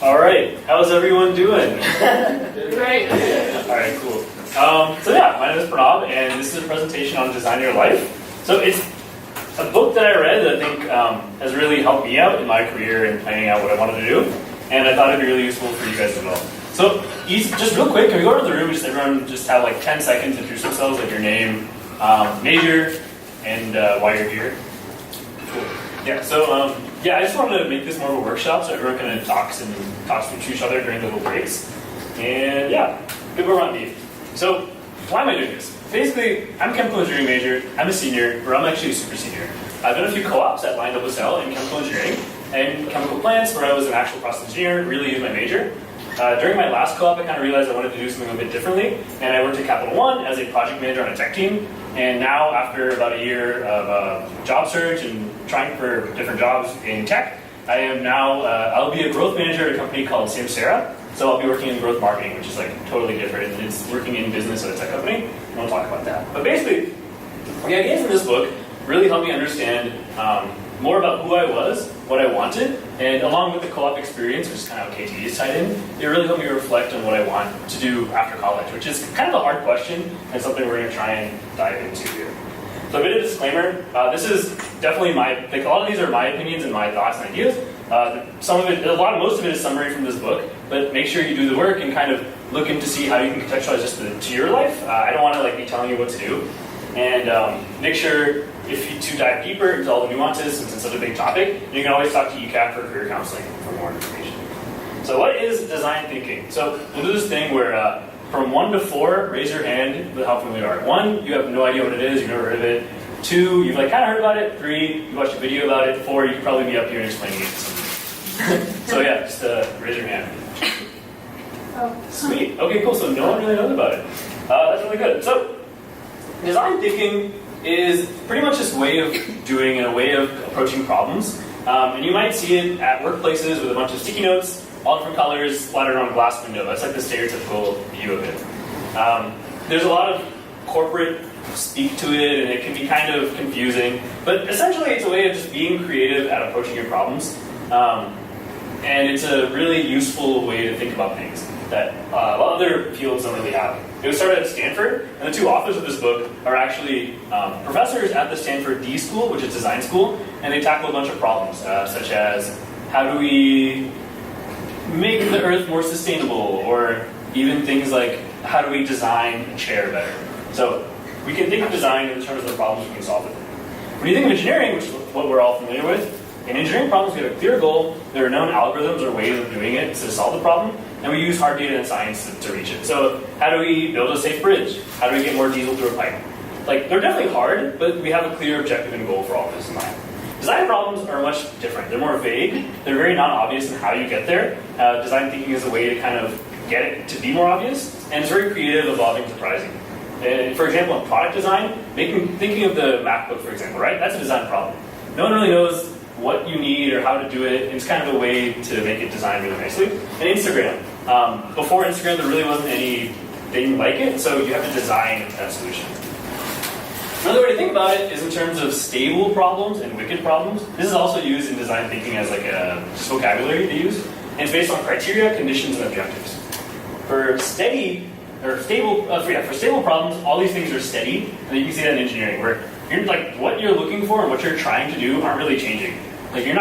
All right, how's everyone doing? Great. All right, cool. So yeah, my name is Burnett, and this is a presentation on Design Your Life. So it's a book that I read that I think has really helped me out in my career and planning out what I wanted to do, and I thought it'd be really useful for you guys as well. So just real quick, can we go around the room, just everyone just have like 10 seconds to introduce themselves, like your name, major, and why you're here. Cool. Yeah, so I just wanted to make this more of a workshop so everyone kind of talks to each other during the little breaks. And yeah, good go around me. So why am I doing this? Basically, I'm a chemical engineering major, I'm a senior, or I'm actually a super senior. I've done a few co-ops at Lined Up Cell in chemical engineering, and chemical plants where I was an actual process engineer, really used my major. During my last co-op, I kind of realized I wanted to do something a bit differently, and I worked at Capital One as a project manager on a tech team. And now, after about a year of job search and trying for different jobs in tech, I am now, I'll be a growth manager at a company called Samsara. So I'll be working in growth marketing, which is like totally different. It's working in business at a tech company. And we'll talk about that. But basically, the ideas in this book really helped me understand more about who I was, what I wanted, and along with the co-op experience, which is kind of how KTE is tied in, it really helped me reflect on what I want to do after college, which is kind of a hard question and something we're going to try and dive into here. So a bit of a disclaimer, this is definitely a lot of these are my opinions and my thoughts and ideas. Most of it is summary from this book, but make sure you do the work and kind of look into see how you can contextualize this to your life. I don't want to be telling you what to do. And make sure to dive deeper into all the nuances, since it's such a big topic, you can always talk to ECAP for career counseling for more information. So what is design thinking? So we'll do this thing where from 1 to 4, raise your hand with how familiar you are. 1, you have no idea what it is, you've never heard of it. 2, you've kind of heard about it. 3, you watched a video about it. 4, you could probably be up here and explaining it to somebody. So yeah, just raise your hand. Oh. Sweet. Okay, cool. So no one really knows about it. That's really good. So design thinking is pretty much this way of doing and a way of approaching problems. And you might see it at workplaces with a bunch of sticky notes, all different colors, splattered on a glass window. That's like the stereotypical view of it. There's a lot of corporate speak to it, and it can be kind of confusing. But essentially, it's a way of just being creative at approaching your problems. And it's a really useful way to think about things that a lot of other fields don't really have. It was started at Stanford, and the two authors of this book are actually professors at the Stanford D School, which is design school, and they tackle a bunch of problems, such as how do we make the Earth more sustainable, or even things like how do we design a chair better. So we can think of design in terms of the problems we can solve with it. When you think of engineering, which is what we're all familiar with, in engineering problems, we have a clear goal. There are known algorithms or ways of doing it to solve the problem, and we use hard data and science to reach it. So how do we build a safe bridge? How do we get more diesel through a pipe? They're definitely hard, but we have a clear objective and goal for all of this in mind. Design problems are much different. They're more vague. They're very non-obvious in how you get there. Design thinking is a way to kind of get it to be more obvious, and it's very creative, evolving, surprising. And for example, in product design, thinking of the MacBook, for example, right? That's a design problem. No one really knows what you need or how to do it. It's kind of a way to make it designed really nicely. And Instagram. Before Instagram, there really wasn't anything like it, so you have to design that solution. Another way to think about it is in terms of stable problems and wicked problems. This is also used in design thinking as a vocabulary to use. And it's based on criteria, conditions, and objectives. For stable problems, all these things are steady, and you can see that in engineering, where what you're looking for and what you're trying to do aren't really changing. The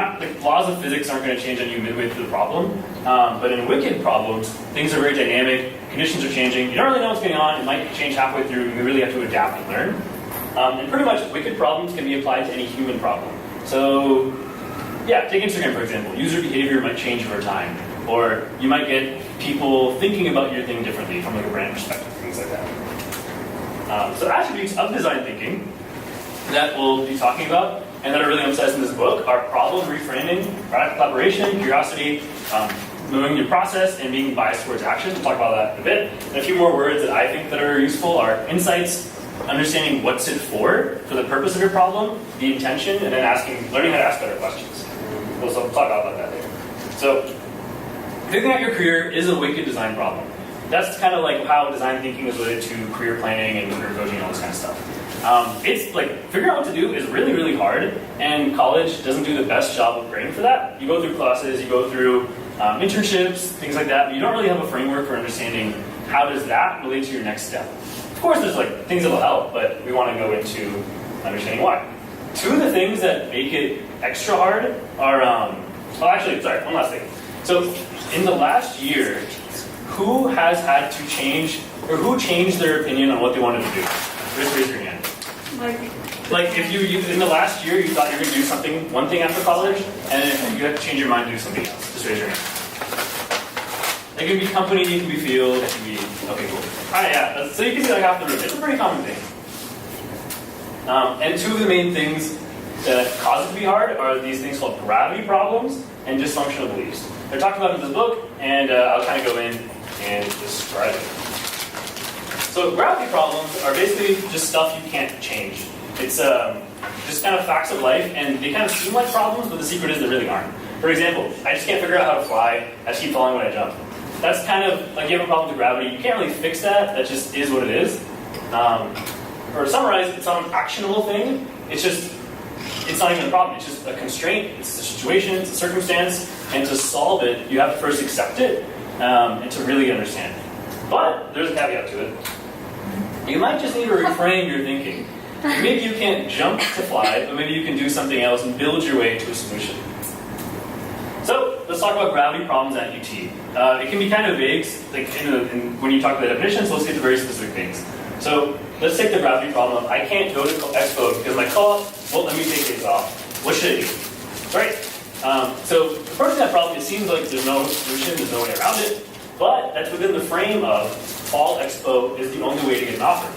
laws of physics aren't going to change on you midway through the problem. But in wicked problems, things are very dynamic, conditions are changing, you don't really know what's going on, it might change halfway through, you really have to adapt and learn. And pretty much, wicked problems can be applied to any human problem. So, yeah, take Instagram for example. User behavior might change over time, or you might get people thinking about your thing differently from a brand perspective, things like that. So attributes of design thinking that we'll be talking about and that are really emphasized in this book are problem reframing, product collaboration, curiosity, moving your process, and being biased towards action. We'll talk about that in a bit. And a few more words that I think that are useful are insights, understanding what's it for the purpose of your problem, the intention, and then learning how to ask better questions. We'll talk about that later. So, figuring out your career is a wicked design problem. That's kind of how design thinking is related to career planning and career coaching and all this kind of stuff. Figuring out what to do is really, really hard, and college doesn't do the best job of preparing for that. You go through classes, you go through internships, things like that, but you don't really have a framework for understanding how does that relate to your next step. Of course, there's like things that will help, but we want to go into understanding why. Two of the things that make it extra hard are, well, actually, sorry, one last thing. So, in the last year, who has had to change, or who changed their opinion on what they wanted to do? Just raise your hand. Like if you in the last year you thought you were going to do something, one thing after college, and then you have to change your mind and do something else. Just raise your hand. It can be company, it can be field, it can be, okay, cool. Alright, yeah, so you can see like half the room. It's a pretty common thing. And two of the main things that cause it to be hard are these things called gravity problems and dysfunctional beliefs. They're talked about in this book, and I'll kind of go in and describe it. So gravity problems are basically just stuff you can't change. It's just kind of facts of life, and they kind of seem like problems, but the secret is they really aren't. For example, I just can't figure out how to fly. I just keep falling when I jump. That's kind of like you have a problem with gravity. You can't really fix that. That just is what it is. Or to summarize, it's not an actionable thing. It's not even a problem. It's just a constraint. It's a situation. It's a circumstance. And to solve it, you have to first accept it and to really understand it. But there's a caveat to it. You might just need to reframe your thinking. Maybe you can't jump to fly, but maybe you can do something else and build your way to a solution. So let's talk about gravity problems at UT. It can be kind of vague, like when you talk about definitions. So let's get to very specific things. So let's take the gravity problem. I can't go to Expo because my co-op won't let me take days off. What should I do? Right. So the first that problem, it seems like there's no solution, there's no way around it. But that's within the frame of Fall Expo is the only way to get an offer.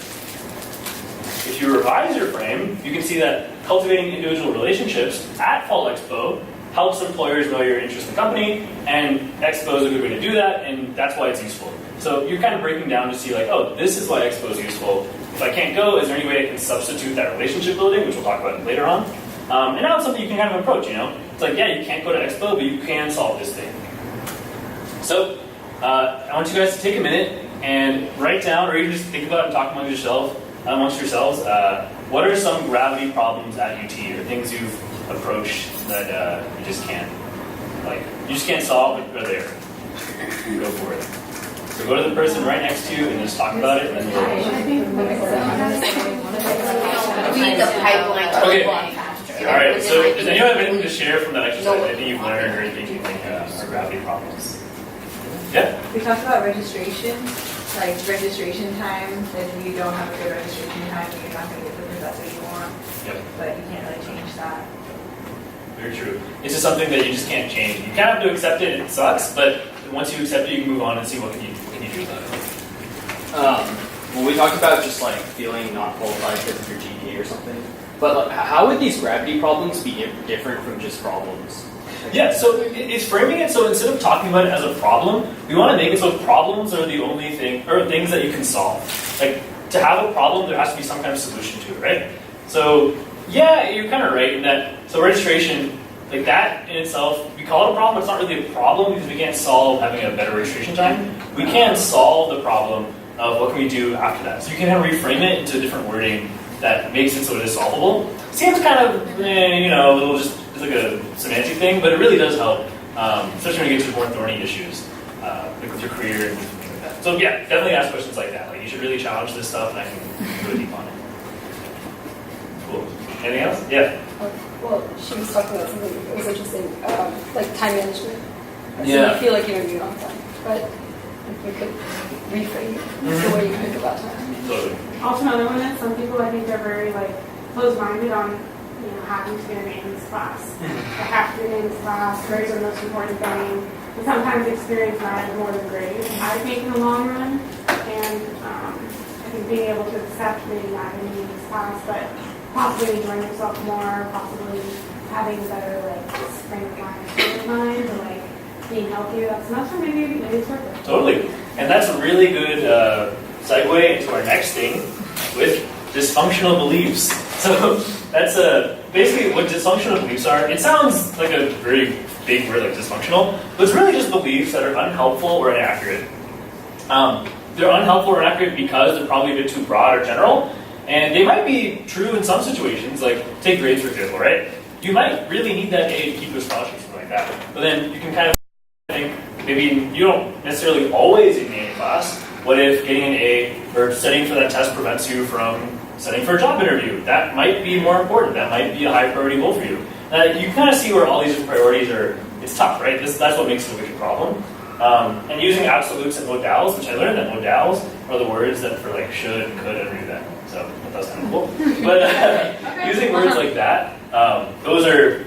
If you revise your frame, you can see that cultivating individual relationships at Fall Expo helps employers know your interest in the company, and Expo is a good way to do that, and that's why it's useful. So you're kind of breaking down to see like, oh, this is why Expo is useful. If I can't go, is there any way I can substitute that relationship building, which we'll talk about later on? And now it's something you can kind of approach, you know? It's like, yeah, you can't go to Expo, but you can solve this thing. So I want you guys to take a minute and write down, or even just think about it and talk amongst yourselves, what are some gravity problems at UT, or things you've approached that you just can't solve, but are there. Go for it. So go to the person right next to you and just talk about it, and then Read the pipeline. Okay. All right. So does anyone have anything to share from that exercise? Anything you've learned or anything you think are gravity problems? Yeah. We talked about registration, like registration time. If you don't have a good registration time, you're not going to get the professor you want. Yep. But you can't really change that. Very true. It's just something that you just can't change. You kind of have to accept it. It sucks, but once you accept it, you can move on and see what can you do about it. Well, we talked about just like feeling not qualified because of your GPA or something. But like, how would these gravity problems be different from just problems? Yeah, so it's framing it so instead of talking about it as a problem, we want to make it so problems are the only thing, or things that you can solve. Like, to have a problem, there has to be some kind of solution to it, right? So, yeah, you're kind of right in that, so registration, like that in itself, we call it a problem, it's not really a problem because we can't solve having a better registration time. We can solve the problem of what can we do after that. So you can kind of reframe it into different wording that makes it so it is solvable. Seems kind of, a little just it's like a semantic thing, but it really does help, especially when you get to more thorny issues, like with your career and things like that. So yeah, definitely ask questions like that. Like you should really challenge this stuff, and I can go deep on it. Cool. Anything else? Yeah. Well, she was talking about something that was interesting, like time management. So Yeah. you feel like you're doing it on time, but you could reframe the way you think about time. Totally. Also another one is some people I think are very closed-minded on having to be in a maintenance class. I have to be in a maintenance class, grades are the most important thing. And sometimes experience matters more than grades, I think, in the long run. And I think being able to accept maybe not in a maintenance class, but possibly enjoying yourself more, possibly having a better frame of mind, state of mind, or being healthier that semester, maybe it's worth it. Totally. And that's a really good segue into our next thing with dysfunctional beliefs. So that's basically what dysfunctional beliefs are. It sounds like a very big word like dysfunctional, but it's really just beliefs that are unhelpful or inaccurate. They're unhelpful or inaccurate because they're probably a bit too broad or general, and they might be true in some situations, like take grades for example, right? You might really need that A to keep your scholarship or something like that, but then you can kind of think, maybe you don't necessarily always get an A in class. What if getting an A or studying for that test prevents you from studying for a job interview? That might be more important. That might be a high priority goal for you. You kind of see where all these different priorities are. It's tough, right? That's what makes it a big problem. And using absolutes and modals, which I learned that modals are the words that for like should, could, and do that. So that was kind of cool. But using words like that, those are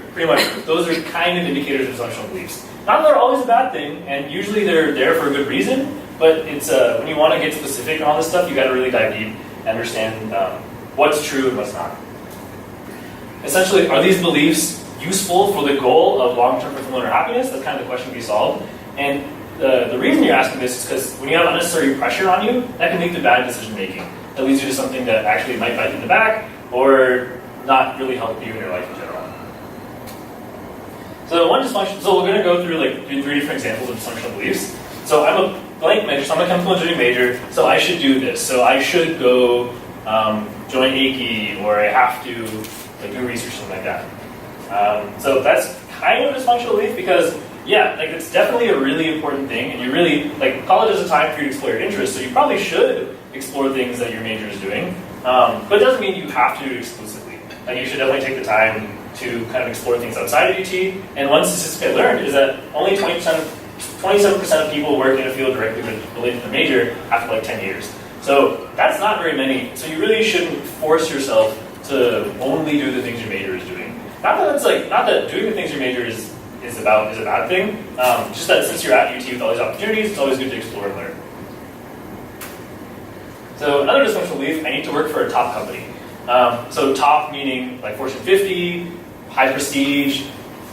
kind of indicators of dysfunctional beliefs. Not that they're always a bad thing, and usually they're there for a good reason. But it's when you want to get specific on all this stuff, you got to really dive deep and understand what's true and what's not. Essentially, are these beliefs useful for the goal of long-term fulfillment or happiness? That's kind of the question we solved. And the reason you're asking this is because when you have unnecessary pressure on you, that can lead to bad decision making. That leads you to something that actually might bite you in the back or not really help you in your life in general. So we're going to go through like 3 different examples of dysfunctional beliefs. So I'm a blank major, so I'm a chemical engineering major, so I should do this. So I should go join AICI, or I have to do research, something like that. So that's kind of a dysfunctional belief because, yeah, like it's definitely a really important thing, and you really, like, college is a time for you to explore your interests, so you probably should explore things that your major is doing. But it doesn't mean you have to do it exclusively. Like, you should definitely take the time to kind of explore things outside of UT. And one statistic I learned is that only 27% of people work in a field directly related to the major after like 10 years. So that's not very many. So you really shouldn't force yourself to only do the things your major is doing. Not that doing the things your major is a bad thing. Just that since you're at UT with all these opportunities, it's always good to explore and learn. So another dysfunctional belief: I need to work for a top company. So top meaning like Fortune 50, high prestige,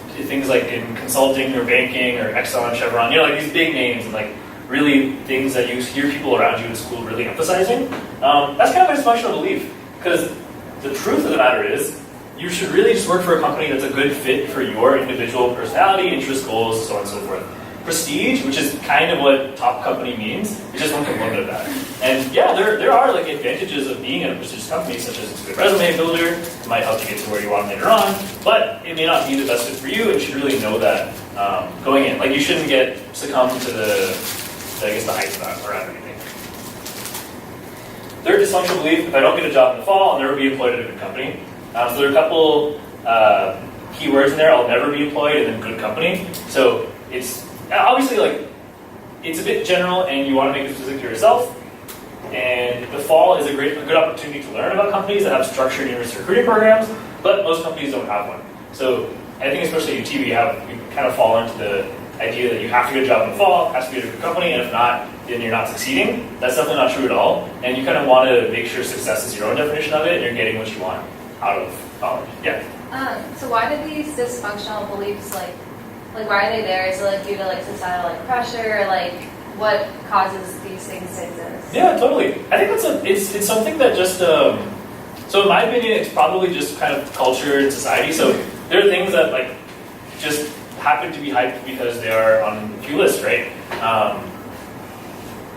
things like in consulting or banking or Exxon, Chevron, like these big names and like really things that you hear people around you in school really emphasizing. That's kind of a dysfunctional belief because the truth of the matter is you should really just work for a company that's a good fit for your individual personality, interests, goals, so on and so forth. Prestige, which is kind of what top company means, is just one component of that. And yeah, there are like advantages of being at a prestigious company, such as it's a good resume builder, it might help you get to where you want later on, but it may not be the best fit for you, and you should really know that going in. Like you shouldn't succumb to the hype of that or anything. Third dysfunctional belief: if I don't get a job in the fall, I'll never be employed at a good company. So there are a couple key words in there: I'll never be employed, and then good company. So it's obviously like it's a bit general, and you want to make it specific to yourself. And the fall is a good opportunity to learn about companies that have structured university recruiting programs, but most companies don't have one. So I think especially at UT, we kind of fall into the idea that you have to get a job in the fall, has to be at a good company, and if not, then you're not succeeding. That's definitely not true at all. And you kind of want to make sure success is your own definition of it, and you're getting what you want out of college. Yeah. So why do these dysfunctional beliefs like why are they there? Is it like due to like societal like pressure? Like what causes these things to exist? Yeah, totally. I think it's something that just so in my opinion, it's probably just kind of culture and society. So there are things that like just happen to be hyped because they are on a few lists, right?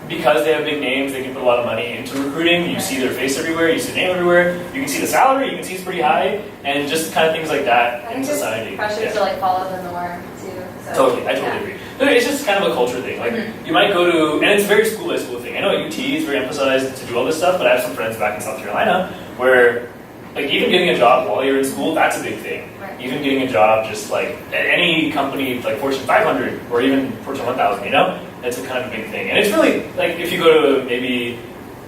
Because they have big names, they can put a lot of money into recruiting. You see their face everywhere, you see their name everywhere. You can see the salary, you can see it's pretty high, and just kind of things like that in society. Pressure to like follow the norm too. So, totally, I totally agree. It's just kind of a culture thing. Like you might go to, and it's a very school by school thing. I know at UT is very emphasized to do all this stuff, but I have some friends back in South Carolina where, like, even getting a job while you're in school, that's a big thing. Right. Even getting a job just like at any company, like Fortune 500 or even Fortune 1000, it's a kind of a big thing. And it's really like if you go to maybe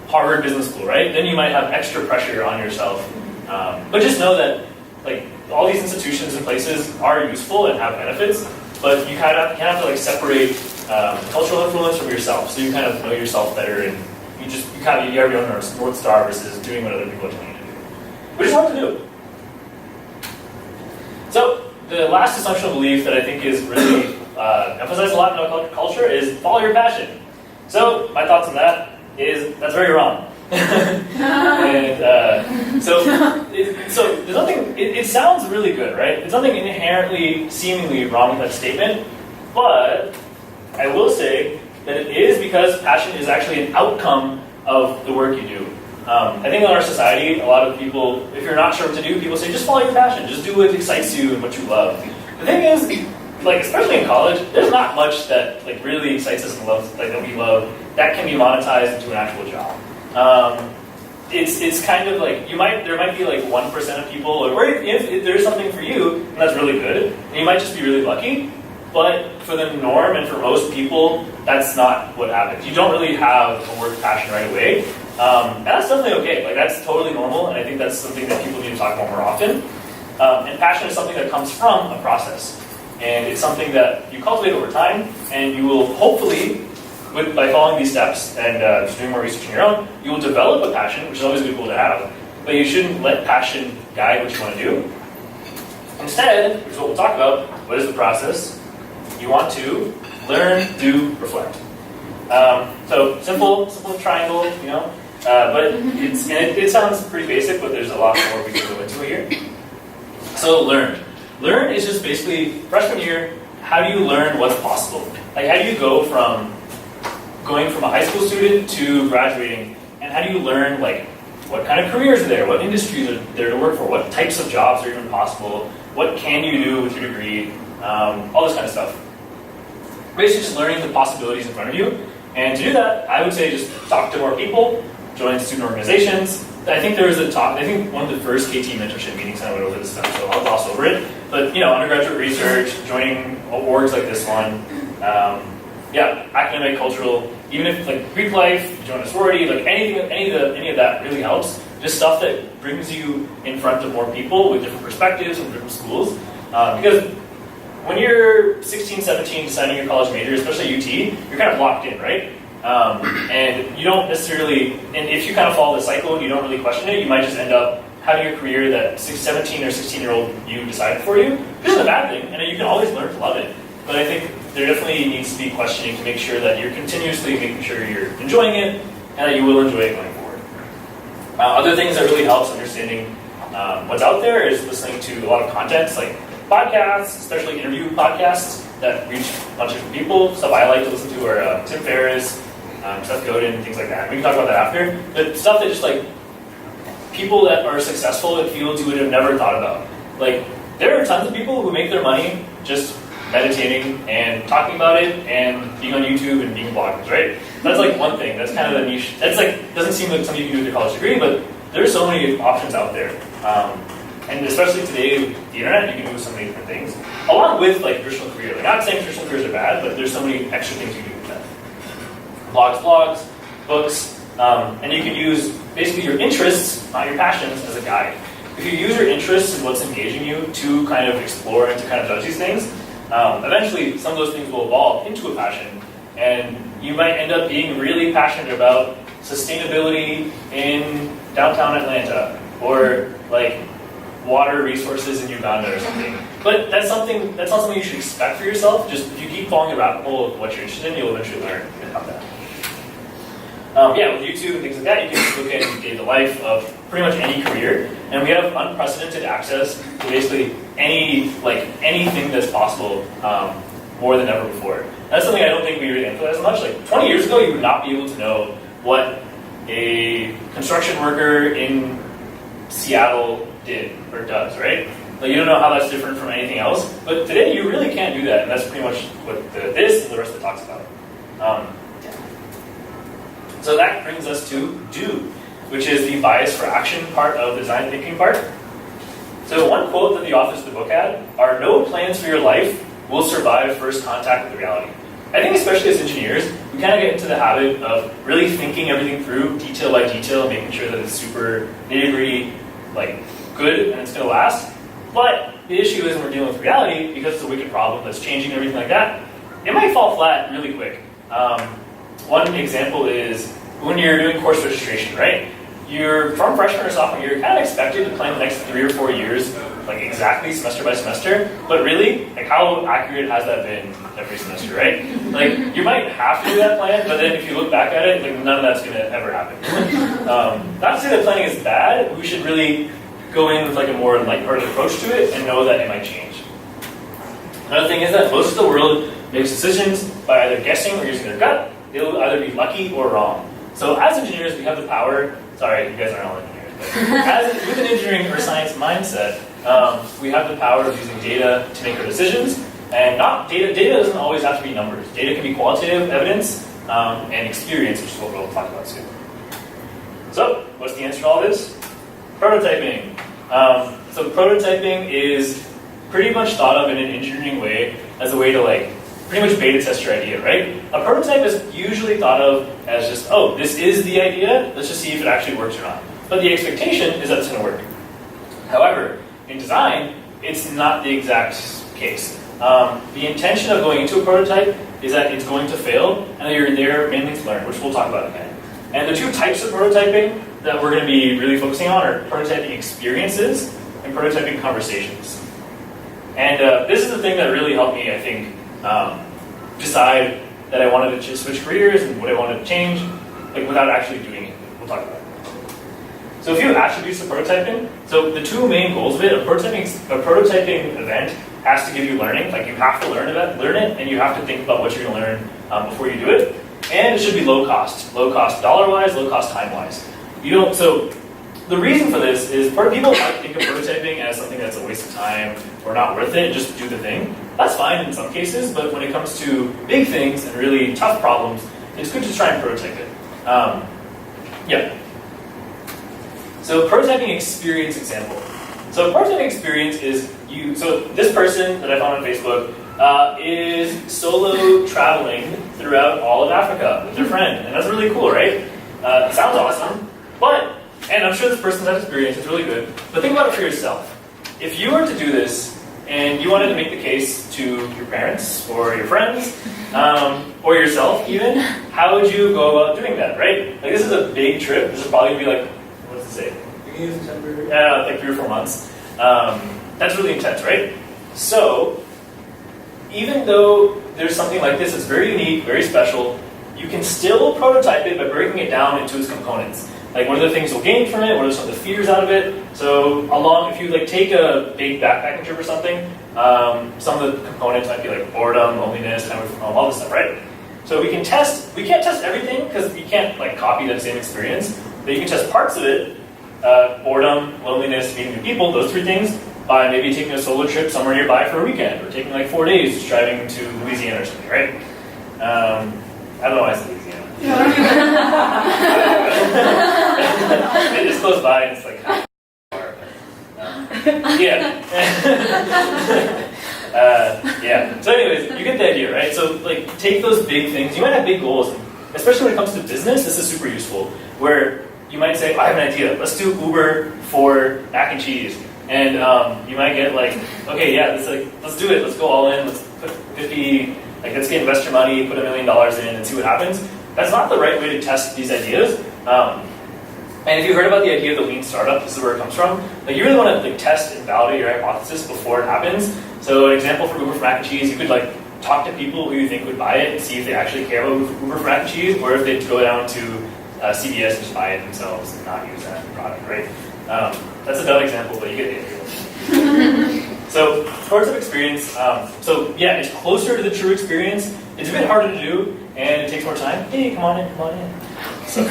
Harvard Business School, right? Then you might have extra pressure on yourself. But just know that like all these institutions and places are useful and have benefits, but you kind of have to like separate cultural influence from yourself, so you kind of know yourself better, and you have your own North Star versus doing what other people are telling you to do, which is hard to do. So the last dysfunctional belief that I think is really emphasized a lot in our culture is follow your passion. So my thoughts on that is that's very wrong. And so there's nothing. It sounds really good, right? There's nothing inherently, seemingly wrong with that statement, but I will say that it is because passion is actually an outcome of the work you do. I think in our society, a lot of people, if you're not sure what to do, people say just follow your passion, just do what excites you and what you love. The thing is, like especially in college, there's not much that like really excites us and loves, like that we love, that can be monetized into an actual job. It's kind of like there might be like 1% of people, or if there's something for you, and that's really good, and you might just be really lucky. But for the norm and for most people, that's not what happens. You don't really have a work passion right away, and that's definitely okay. Like that's totally normal, and I think that's something that people need to talk about more often. And passion is something that comes from a process, and it's something that you cultivate over time, and you will hopefully, by following these steps and just doing more research on your own, you will develop a passion, which is always really cool to have, but you shouldn't let passion guide what you want to do. Instead, which is what we'll talk about, what is the process? You want to learn, do, reflect. So simple triangle, you know, but it sounds pretty basic, but there's a lot more we can go into here. So learn. Learn is just basically, freshman year, how do you learn what's possible? Like how do you go from going from a high school student to graduating, and how do you learn like what kind of careers are there, what industries are there to work for, what types of jobs are even possible, what can you do with your degree, all this kind of stuff. Basically just learning the possibilities in front of you, and to do that, I would say just talk to more people, join student organizations. I think there was a talk, I think one of the first KT mentorship meetings I went over this stuff, so I'll gloss over it, but you know, undergraduate research, joining orgs like this one, academic, cultural, even if like Greek life, join a sorority, like any of that really helps. Just stuff that brings you in front of more people with different perspectives from different schools. Because when you're 16, 17, deciding your college major, especially UT, you're kind of locked in, right? And you don't necessarily, and if you kind of follow the cycle and you don't really question it, you might just end up having a career that 17 or 16-year-old you decided for you, which isn't a bad thing, and you can always learn to love it. But I think there definitely needs to be questioning to make sure that you're continuously making sure you're enjoying it and that you will enjoy it going forward. Other things that really helps understanding what's out there is listening to a lot of content, like podcasts, especially interview podcasts that reach a bunch of different people. Stuff I like to listen to are Tim Ferriss, Seth Godin, things like that. We can talk about that after. But stuff that just like people that are successful in fields you would have never thought about. Like there are tons of people who make their money just meditating and talking about it and being on YouTube and being bloggers, right? That's like one thing. That's kind of the niche. That's like doesn't seem like something you can do with your college degree, but there's so many options out there. And especially today with the internet, you can do so many different things. Along with like traditional career. Like, not saying traditional careers are bad, but there's so many extra things you can do with that. Blogs, books, and you can use basically your interests, not your passions, as a guide. If you use your interests and what's engaging you to kind of explore and to kind of judge these things, eventually some of those things will evolve into a passion, and you might end up being really passionate about sustainability in downtown Atlanta, or like water resources in Uganda or something. But that's not something you should expect for yourself. Just if you keep following the rabbit hole of what you're interested in, you'll eventually learn about that. With YouTube and things like that, you can look at the life of pretty much any career, and we have unprecedented access to basically anything that's possible, more than ever before. That's something I don't think we really emphasize much. Like 20 years ago, you would not be able to know what a construction worker in Seattle did or does, right? Like you don't know how that's different from anything else. But today, you really can't do that, and that's pretty much what this and the rest of it talks about. So that brings us to do, which is the bias for action part of the design thinking part. So one quote that the authors of the book had are, "No plans for your life will survive first contact with reality." I think especially as engineers, we kind of get into the habit of really thinking everything through detail by detail, making sure that it's super nitty-gritty, like good, and it's going to last. But the issue is when we're dealing with reality, because it's a wicked problem that's changing and everything like that, it might fall flat really quick. One example is when you're doing course registration, right? You're from freshman or sophomore year, you're kind of expected to plan the next 3 or 4 years, like exactly semester by semester. But really, like how accurate has that been every semester, right? Like you might have to do that plan, but then if you look back at it, like none of that's going to ever happen. Not to say that planning is bad. We should really go in with like a more lighthearted approach to it and know that it might change. Another thing is that most of the world makes decisions by either guessing or using their gut. They'll either be lucky or wrong. So as engineers, we have the power, sorry, you guys aren't all engineers, but with an engineering or science mindset, we have the power of using data to make our decisions, And not data doesn't always have to be numbers. Data can be qualitative evidence and experience, which is what we'll talk about soon. So, what's the answer to all this? Prototyping. So prototyping is pretty much thought of in an engineering way as a way to like pretty much beta test your idea, right? A prototype is usually thought of as just, oh, this is the idea, let's just see if it actually works or not. But the expectation is that it's going to work. However, in design, it's not the exact case. The intention of going into a prototype is that it's going to fail, and that you're there mainly to learn, which we'll talk about again. And the two types of prototyping that we're going to be really focusing on are prototyping experiences and prototyping conversations. And this is the thing that really helped me, I think, decide that I wanted to switch careers and what I wanted to change, like without actually doing it. We'll talk about it. So a few attributes of prototyping. So the two main goals of it, a prototyping event has to give you learning. Like you have to learn it, and you have to think about what you're going to learn before you do it. And it should be low cost dollar-wise, low cost time-wise. So the reason for this is people might think of prototyping as something that's a waste of time or not worth it, just do the thing. That's fine in some cases, but when it comes to big things and really tough problems, it's good to try and prototype it. Yeah. So prototyping experience example. So prototyping experience is so this person that I found on Facebook is solo traveling throughout all of Africa with their friend, and that's really cool, right? It sounds awesome, and I'm sure this person has experience, it's really good, but think about it for yourself. If you were to do this, and you wanted to make the case to your parents, or your friends, or yourself even, how would you go about doing that, right? Like this is a big trip, this would probably be like, what does it say? Beginning of September? Yeah, like 3 or 4 months. That's really intense, right? So, even though there's something like this that's very unique, very special, you can still prototype it by breaking it down into its components. Like, what are the things you'll gain from it? What are some of the fears out of it? So, if you like take a big backpacking trip or something, some of the components might be like boredom, loneliness, time away from home, all this stuff, right? So we can't test everything because you can't like copy that same experience, but you can test parts of it, boredom, loneliness, meeting new people, those 3 things, by maybe taking a solo trip somewhere nearby for a weekend, or taking like 4 days just driving to Louisiana or something, right? I don't know why I said Louisiana. It just goes by and it's like far. Yeah. Yeah. So anyways, you get the idea, right? So like take those big things. You might have big goals, and especially when it comes to business, this is super useful, where you might say, I have an idea, let's do Uber for mac and cheese. And you might get like, okay, yeah, let's do it, let's go all in, let's put 50, let's get investor money, put $1 million in and see what happens. That's not the right way to test these ideas. And if you heard about the idea of the lean startup, this is where it comes from. Like you really want to test and validate your hypothesis before it happens. So an example for Uber for mac and cheese, you could talk to people who you think would buy it and see if they actually care about Uber for mac and cheese, or if they'd go down to CVS and just buy it themselves and not use that product, right? That's a dumb example, but you get the idea. So, prototype experience, it's closer to the true experience. It's a bit harder to do, and it takes more time. Hey, come on in. So,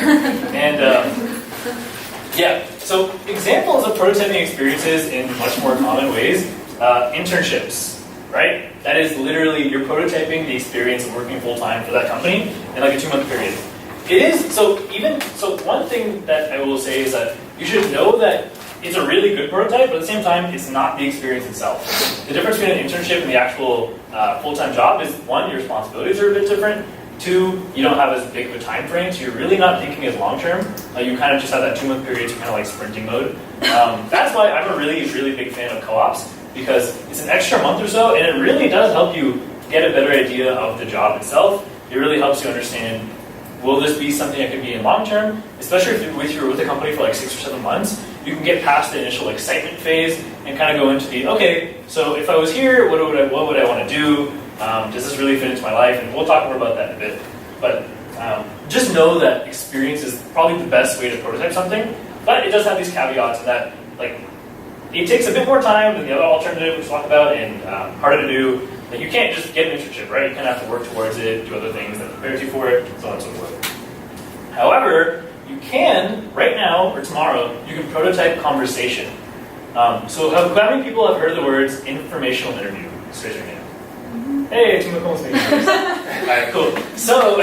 so examples of prototyping experiences in much more common ways, internships, right? That is literally, you're prototyping the experience of working full-time for that company in like a 2-month period. One thing that I will say is that you should know that it's a really good prototype, but at the same time, it's not the experience itself. The difference between an internship and the actual full-time job is, 1, your responsibilities are a bit different. 2, you don't have as big of a time frame, so you're really not thinking as long-term. You kind of just have that 2-month period, so you're kind of like sprinting mode. That's why I'm a really, really big fan of co-ops, because it's an extra month or so, and it really does help you get a better idea of the job itself. It really helps you understand, will this be something I could be in long-term? Especially if you're with a company for like 6 or 7 months, you can get past the initial excitement phase and kind of go into the, okay, so if I was here, what would I want to do? Does this really fit into my life? And we'll talk more about that in a bit. But just know that experience is probably the best way to prototype something, but it does have these caveats in that, it takes a bit more time than the other alternative we've talked about, and harder to do. You can't just get an internship, right? You kind of have to work towards it, do other things that prepare you for it, so on and so forth. However, you can, right now or tomorrow, you can prototype conversation. So how many people have heard the words informational interview? Just raise your hand. Hey, Tim McCollum's making noise. All right, cool. So,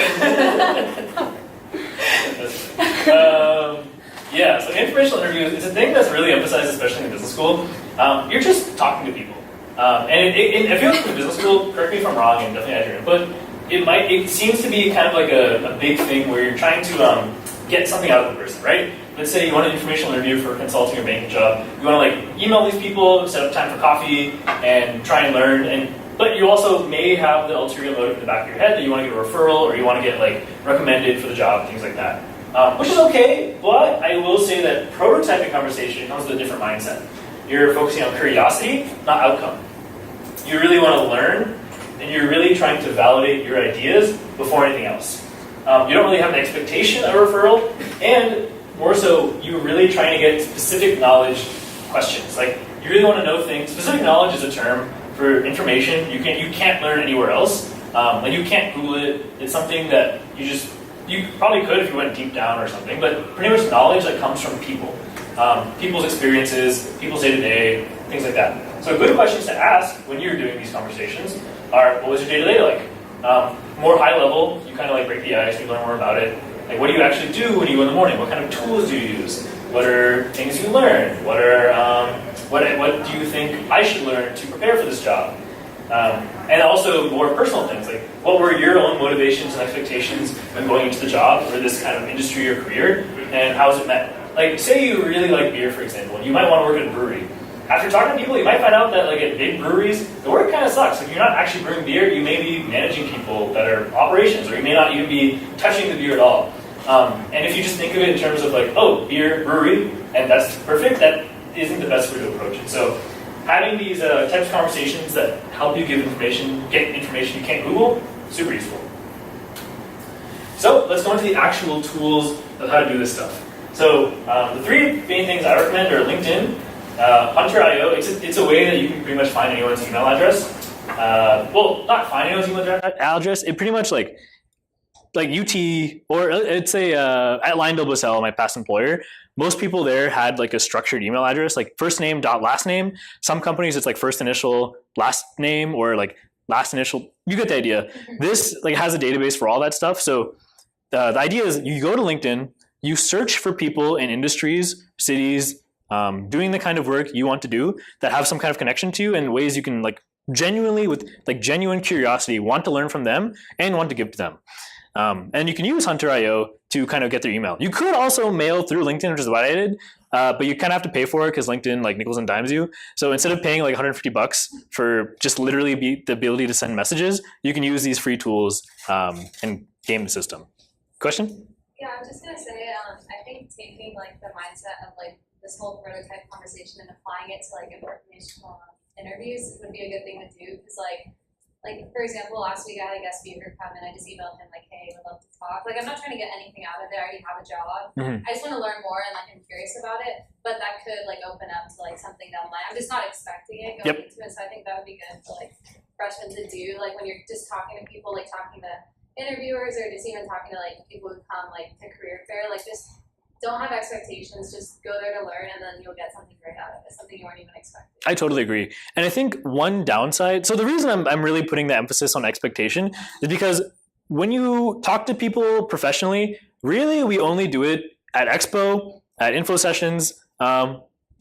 yeah, so informational interviews, it's a thing that's really emphasized, especially in business school. You're just talking to people. And I feel like in business school, correct me if I'm wrong, and definitely add your input, it seems to be kind of like a big thing where you're trying to get something out of the person, right? Let's say you want an informational interview for a consulting or banking job. You want to like email these people, set up time for coffee, and try and learn. But you also may have the ulterior motive in the back of your head that you want to get a referral or you want to get like recommended for the job, things like that. Which is okay, but I will say that prototyping conversation comes with a different mindset. You're focusing on curiosity, not outcome. You really want to learn, and you're really trying to validate your ideas before anything else. You don't really have an expectation of a referral, and more so, you're really trying to get specific knowledge questions. Like, you really want to know things. Specific knowledge is a term for information you can't learn anywhere else. Like, you can't Google it. It's something that you probably could if you went deep down or something, but pretty much knowledge that comes from people. People's experiences, people's day-to-day, things like that. So good questions to ask when you're doing these conversations are, what was your day-to-day like? More high level, you kind of like break the ice, you learn more about it. Like, what do you actually do when you go in the morning? What kind of tools do you use? What are things you learn? What do you think I should learn to prepare for this job? And also more personal things, like what were your own motivations and expectations when going into the job or this kind of industry or career, and how was it met? Like, say you really like beer, for example, and you might want to work at a brewery. After talking to people, you might find out that like at big breweries, the work kind of sucks. Like, you're not actually brewing beer, you may be managing people that are operations, or you may not even be touching the beer at all. And if you just think of it in terms of like, oh, beer, brewery, and that's perfect, that isn't the best way to approach it. So having these types of conversations that help you get information you can't Google, super useful. So let's go into the actual tools of how to do this stuff. So the three main things I recommend are LinkedIn, Hunter.io. It's a way that you can pretty much find anyone's email address. Well, not find anyone's email address. It pretty much like UT, or it's at LyondellBasell, my past employer. Most people there had like a structured email address, like first name dot last name. Some companies it's like first initial last name, or like last initial. You get the idea. This like has a database for all that stuff. So the idea is you go to LinkedIn, you search for people in industries, cities, doing the kind of work you want to do that have some kind of connection to you, and ways you can like genuinely, with like genuine curiosity, want to learn from them and want to give to them. And you can use Hunter.io to kind of get their email. You could also mail through LinkedIn, which is what I did, but you kind of have to pay for it because LinkedIn like nickels and dimes you. So instead of paying like $150 for just literally the ability to send messages, you can use these free tools and game the system. Question? Yeah, I'm just gonna say, I think taking like the mindset of like this whole prototype conversation and applying it to like informational interviews would be a good thing to do, because like for example, last week I had a guest speaker come and I just emailed him like, hey, would love to talk. Like, I'm not trying to get anything out of it. I already have a job. Mm-hmm. I just want to learn more and like I'm curious about it. But that could like open up to like something down the line. I'm just not expecting it going into it. So I think that would be good for like freshmen to do. Like when you're just talking to people, like talking to interviewers or just even talking to like people who come like to career fair, like just don't have expectations, just go there to learn, and then you'll get something great out of it, something you weren't even expecting. I totally agree. And I think one downside, so the reason I'm really putting the emphasis on expectation is because when you talk to people professionally, really we only do it at Expo, at info sessions,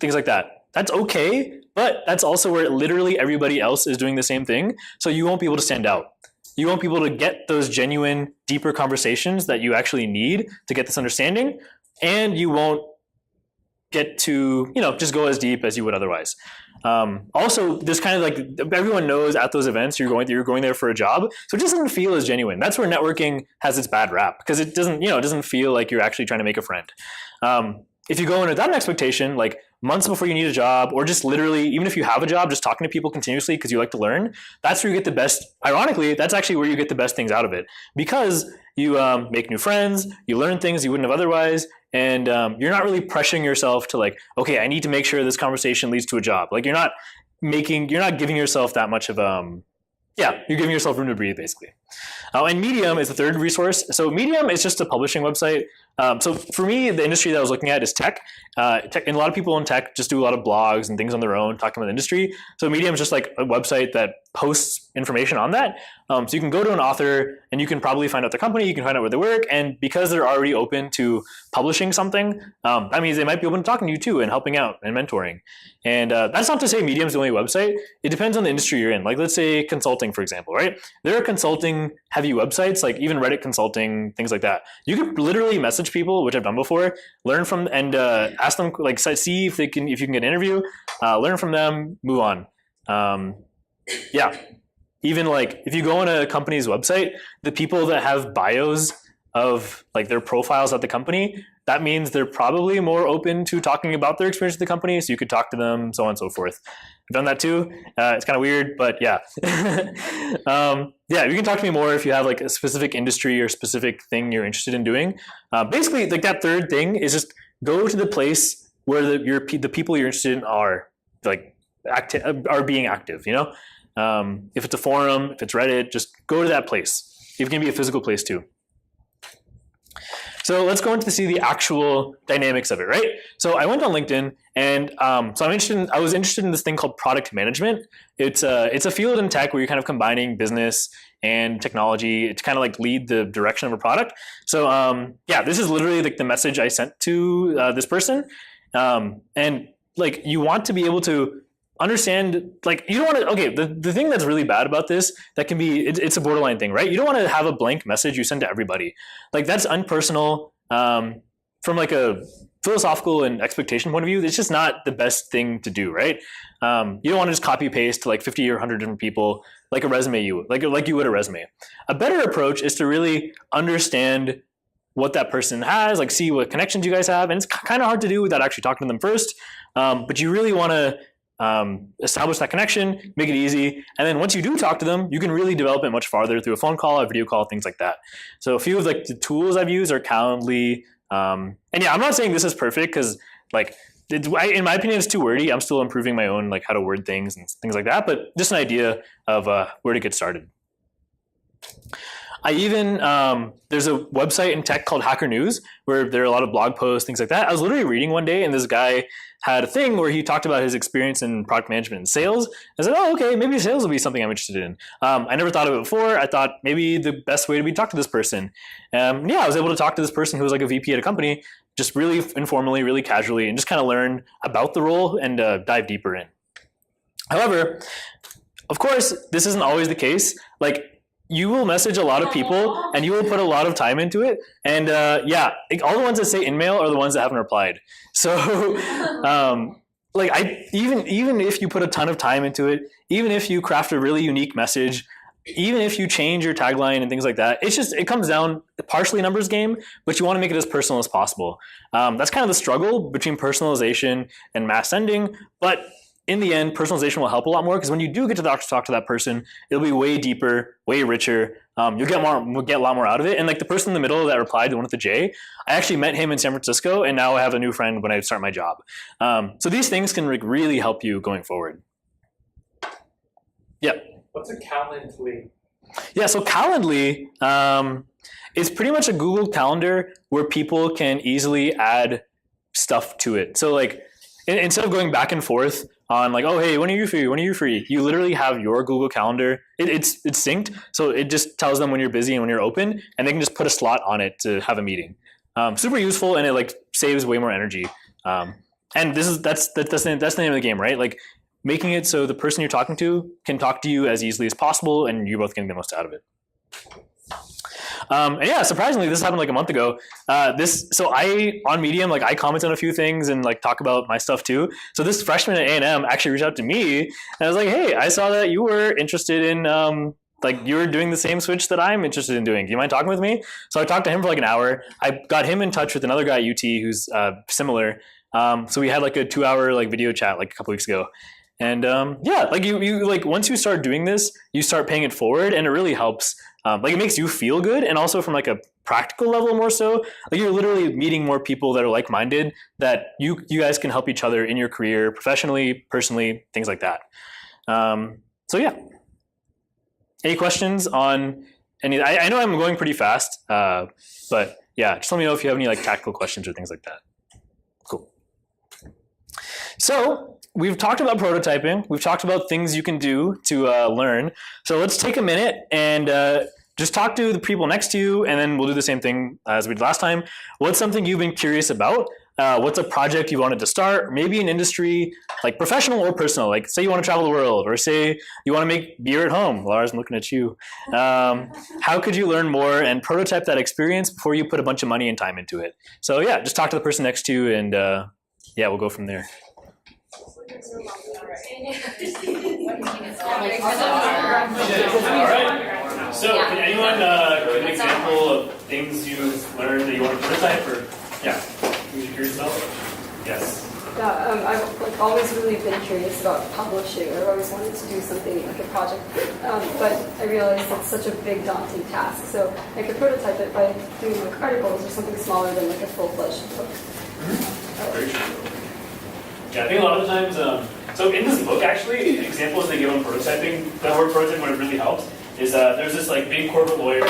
things like that. That's okay, but that's also where literally everybody else is doing the same thing, so you won't be able to stand out. You won't be able to get those genuine, deeper conversations that you actually need to get this understanding, and you won't get to, just go as deep as you would otherwise. Also, there's kind of like, everyone knows at those events you're going there for a job, so it just doesn't feel as genuine. That's where networking has its bad rap, because it doesn't feel like you're actually trying to make a friend. If you go in without an expectation, like months before you need a job, or just literally, even if you have a job, just talking to people continuously because you like to learn, that's where you get the best. Ironically, that's actually where you get the best things out of it, because you make new friends, you learn things you wouldn't have otherwise, and you're not really pressuring yourself to like, okay, I need to make sure this conversation leads to a job. Like you're not giving yourself that much of you're giving yourself room to breathe, basically. And Medium is the third resource. So Medium is just a publishing website. So for me, the industry that I was looking at is tech. And a lot of people in tech just do a lot of blogs and things on their own talking about the industry. So Medium is just like a website that posts information on that. So you can go to an author and you can probably find out their company, you can find out where they work. And because they're already open to publishing something, that means they might be open to talking to you too and helping out and mentoring. And that's not to say Medium's the only website. It depends on the industry you're in. Like let's say consulting, for example, right? There are consulting heavy websites, like even Reddit consulting, things like that. You could literally message people, which I've done before, learn from and ask them, like see if you can get an interview, learn from them, move on. Yeah. Even like if you go on a company's website, the people that have bios of like their profiles at the company, that means they're probably more open to talking about their experience with the company. So you could talk to them, so on and so forth. I've done that too. It's kind of weird, but yeah. Yeah, you can talk to me more if you have like a specific industry or specific thing you're interested in doing. Basically, like that third thing is just go to the place where the people you're interested in are like are being active. You know, if it's a forum, if it's Reddit, just go to that place. It can be a physical place too. So let's go into to see the actual dynamics of it, right? So I went on LinkedIn, and so I was interested in this thing called product management. It's a field in tech where you're kind of combining business and technology to kind of like lead the direction of a product. So yeah, this is literally like the message I sent to this person, and like you want to be able to understand, like you don't want to, okay, the thing that's really bad about this, that can be, it's a borderline thing, right? You don't want to have a blank message you send to everybody. Like that's unpersonal from like a philosophical and expectation point of view. It's just not the best thing to do, right? You don't want to just copy paste to like 50 or 100 different people, like a resume like you would a resume. A better approach is to really understand what that person has, like see what connections you guys have. And it's kind of hard to do without actually talking to them first. But you really want to establish that connection, make it easy, and then once you do talk to them, you can really develop it much farther through a phone call, a video call, things like that. So a few of like the tools I've used are Calendly, and yeah, I'm not saying this is perfect because like in my opinion it's too wordy. I'm still improving my own like how to word things and things like that, but just an idea of where to get started. I even, there's a website in tech called Hacker News where there are a lot of blog posts, things like that. I was literally reading one day and this guy had a thing where he talked about his experience in product management and sales. I said, oh, okay, maybe sales will be something I'm interested in. I never thought of it before. I thought maybe the best way to be talk to this person. Yeah, I was able to talk to this person who was like a VP at a company, just really informally, really casually, and just kind of learn about the role and dive deeper in. However, of course, this isn't always the case. Like, you will message a lot of people and you will put a lot of time into it. And yeah, like all the ones that say InMail are the ones that haven't replied. So like even if you put a ton of time into it, even if you craft a really unique message, even if you change your tagline and things like that, it comes down partially a numbers game, but you want to make it as personal as possible. That's kind of the struggle between personalization and mass sending, but in the end, personalization will help a lot more because when you do get to talk to that person, it'll be way deeper, way richer. You'll get a lot more out of it. And like the person in the middle that replied, the one with the J, I actually met him in San Francisco, and now I have a new friend when I start my job. So these things can really help you going forward. Yeah. What's a Calendly? Yeah, so Calendly is pretty much a Google Calendar where people can easily add stuff to it. So like instead of going back and forth on like, oh, hey, when are you free? When are you free? You literally have your Google Calendar. It's synced. So it just tells them when you're busy and when you're open, and they can just put a slot on it to have a meeting. Super useful, and it like saves way more energy. And that's the name of the game, right? Like making it so the person you're talking to can talk to you as easily as possible, and you're both getting the most out of it. And yeah, surprisingly, this happened like a month ago. So I, on Medium, like I comment on a few things and like talk about my stuff too. So this freshman at A&M actually reached out to me and I was like, hey, I saw that you were interested in, like you were doing the same switch that I'm interested in doing. Do you mind talking with me? So I talked to him for like an hour. I got him in touch with another guy at UT who's similar. So we had like a 2-hour like video chat like a couple weeks ago. And yeah, like you like once you start doing this, you start paying it forward, and it really helps. Like it makes you feel good, and also from like a practical level more so. Like you're literally meeting more people that are like-minded, that you guys can help each other in your career, professionally, personally, things like that. So yeah. Any questions on I know I'm going pretty fast, but yeah, just let me know if you have any like tactical questions or things like that. Cool. So we've talked about prototyping. We've talked about things you can do to learn. So let's take a minute and just talk to the people next to you, and then we'll do the same thing as we did last time. What's something you've been curious about? What's a project you wanted to start? Maybe an industry, like professional or personal. Like say you want to travel the world, or say you want to make beer at home. Lars, I'm looking at you. How could you learn more and prototype that experience before you put a bunch of money and time into it? So yeah, just talk to the person next to you, and yeah, we'll go from there. All right. So can anyone give an example of things you've learned that you want to prototype, or yeah, things you're curious about? Yes. Yeah, I've like always really been curious about publishing. I've always wanted to do something like a project, but I realized it's such a big, daunting task. So I could prototype it by doing like articles or something smaller than like a full-fledged book. Very true. Yeah, I think a lot of the times, so in this book actually, examples they give on prototyping, the word prototyping would have really helped, is there's this like big corporate lawyer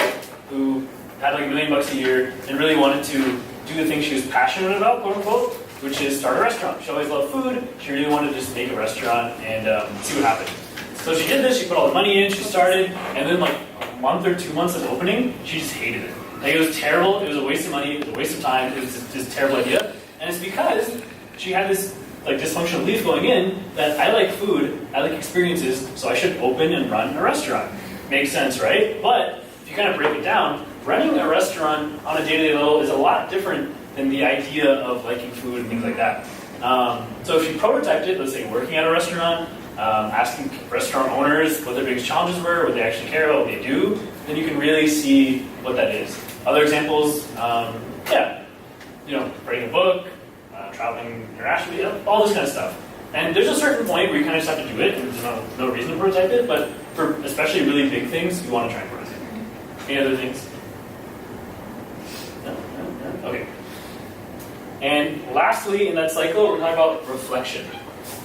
who had like $1 million a year and really wanted to do the thing she was passionate about, quote unquote, which is start a restaurant. She always loved food. She really wanted to just make a restaurant and see what happened. So she did this, she put all the money in, she started, and then like a month or 2 months of opening, she just hated it. Like it was terrible, it was a waste of money, it was a waste of time, it was just a terrible idea. And it's because she had this like dysfunctional belief going in that I like food, I like experiences, so I should open and run a restaurant. Makes sense, right? But if you kind of break it down, running a restaurant on a day-to-day level is a lot different than the idea of liking food and things like that. So if you prototyped it, let's say working at a restaurant, asking restaurant owners what their biggest challenges were, what they actually care about, what they do, then you can really see what that is. Other examples, writing a book, traveling internationally, all this kind of stuff. And there's a certain point where you kind of just have to do it, and there's no reason to prototype it, but for especially really big things, you want to try and prototype. Any other things? No? Okay. And lastly, in that cycle, we're talking about reflection.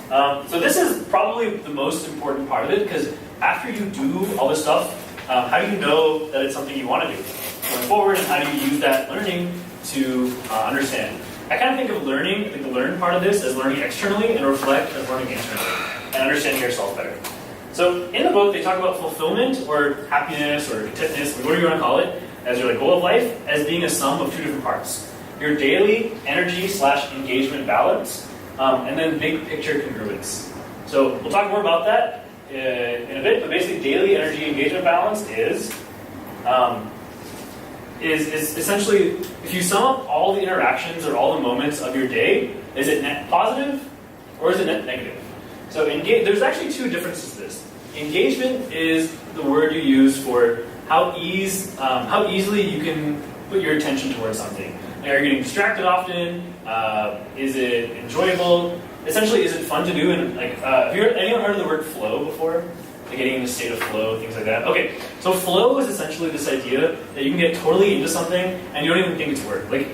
So this is probably the most important part of it, because after you do all this stuff, how do you know that it's something you want to do going forward, and how do you use that learning to understand? I kind of think of learning, like the learn part of this, as learning externally, and reflect as learning internally, and understanding yourself better. So in the book, they talk about fulfillment, or happiness, or contentness, whatever you want to call it, as your goal of life, as being a sum of two different parts. Your daily energy/engagement balance, and then big picture congruence. So we'll talk more about that in a bit, but basically daily energy engagement balance is essentially, if you sum up all the interactions or all the moments of your day, is it net positive or is it net negative? So there's actually two differences to this. Engagement is the word you use for how easily you can put your attention towards something. Like, are you getting distracted often? Is it enjoyable? Essentially, is it fun to do? And have anyone heard of the word flow before? Like getting in a state of flow, things like that. Okay, so flow is essentially this idea that you can get totally into something and you don't even think it's work. Like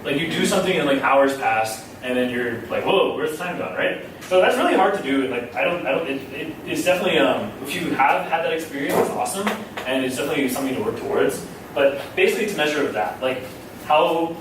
you do something and like hours pass and then you're like, whoa, where's the time gone, right? So that's really hard to do. And like it's definitely if you have had that experience, it's awesome, and it's definitely something to work towards. But basically, it's a measure of that, like how